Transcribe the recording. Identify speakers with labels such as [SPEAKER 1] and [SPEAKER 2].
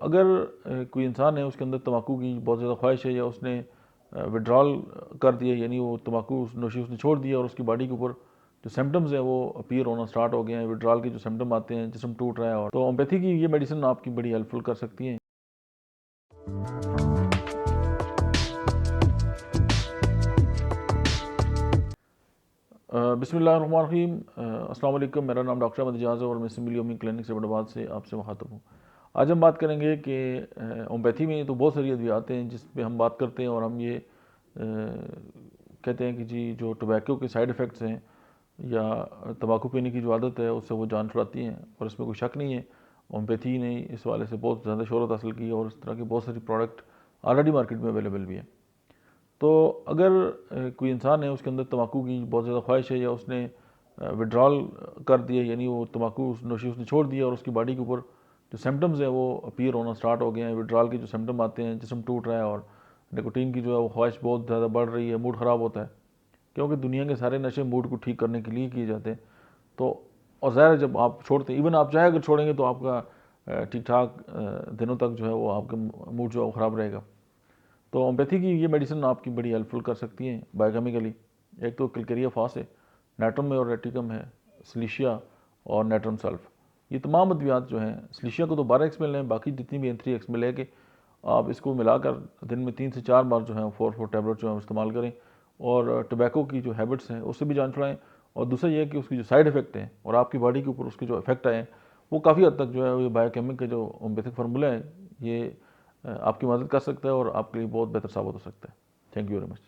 [SPEAKER 1] अगर कोई इंसान है उसके अंदर तम्बाकू की बहुत ज़्यादा ख्वाहिश है या उसने विड्रॉल कर दिया, यानी वो तम्बाकू नोशी उसने छोड़ दिया और उसकी बॉडी के ऊपर जो सिम्टम्स हैं वो अपीयर होना स्टार्ट हो गए हैं, विड्रॉल के जो सिम्टम आते हैं, जिस्म टूट रहा है, और तो होम्योपैथी की ये मेडिसिन आपकी बड़ी हेल्पफुल कर सकती हैं। बिस्मिल्लाहिर्रहमानिर्रहीम। अस्सलाम वालेकुम। मेरा नाम डॉक्टर अहमद एजाज है और मैं सिमिलिया क्लिनिक्स इस्लामाबाद से आपसे मुखातब हूँ। आज हम बात करेंगे कि होम्योपैथी में तो बहुत सारी अद्वियात हैं जिस पे हम बात करते हैं और हम ये कहते हैं कि जी जो टोबैको के साइड इफ़ेक्ट्स हैं या तंबाकू पीने की जो आदत है उससे वो जान छुड़ाती हैं, और इसमें कोई शक नहीं है। होम्योपैथी ने इस वाले से बहुत ज़्यादा शोहरत हासिल की और इस तरह की बहुत सारी प्रोडक्ट ऑलरेडी मार्केट में अवेलेबल भी है। तो अगर कोई इंसान है उसके अंदर तम्बाकू की बहुत ज़्यादा ख्वाहिश है या उसने विड्रॉल कर दिया, यानी वो तम्बाकू नोशी उसने छोड़ दिया और उसकी बॉडी के ऊपर जो सिम्टम्स हैं वो अपीयर होना स्टार्ट हो गए हैं, विड्रॉल के जो सिम्टम आते हैं, जिस्म टूट रहा है और निकोटीन की जो है वो ख्वाहिश बहुत ज़्यादा बढ़ रही है, मूड ख़राब होता है, क्योंकि दुनिया के सारे नशे मूड को ठीक करने के लिए किए जाते हैं। तो और ज़ाहिर है जब आप छोड़ते हैं, इवन आप चाहे अगर छोड़ेंगे तो आपका ठीक ठाक दिनों तक जो है वो आपका मूड जो है वो ख़राब रहेगा। तो होम्योपैथी की ये मेडिसिन आपकी बड़ी हेल्पफुल कर सकती हैं बायोकेमिकली। एक तो क्लिकेरिया फास है, नेट्रम में और रेटिकम है, सिलिशिया और नेट्रम सल्फ। ये तमाम अद्वियात जो हैं, सिलिशिया को तो 12 एक्सएल हैं, बाकी जितनी भी 3 एक्सएल है कि आप इसको मिलाकर दिन में 3 से 4 बार जो है 4 टैबलेट जो है इस्तेमाल करें, और टोबैको की जो हैबिट्स हैं उससे भी जान छुड़ाएँ। और दूसरा ये है कि उसकी जो साइड इफ़ेक्ट हैं और आपकी बॉडी के ऊपर उसके जो इफेक्ट आए हैं वो काफ़ी हद तक जो है ये बायोकेमिक के जो होम्योपैथिक फार्मूला है ये आपकी मदद कर सकता है और आपके लिए बहुत बेहतर साबित हो सकता है। Thank you very much.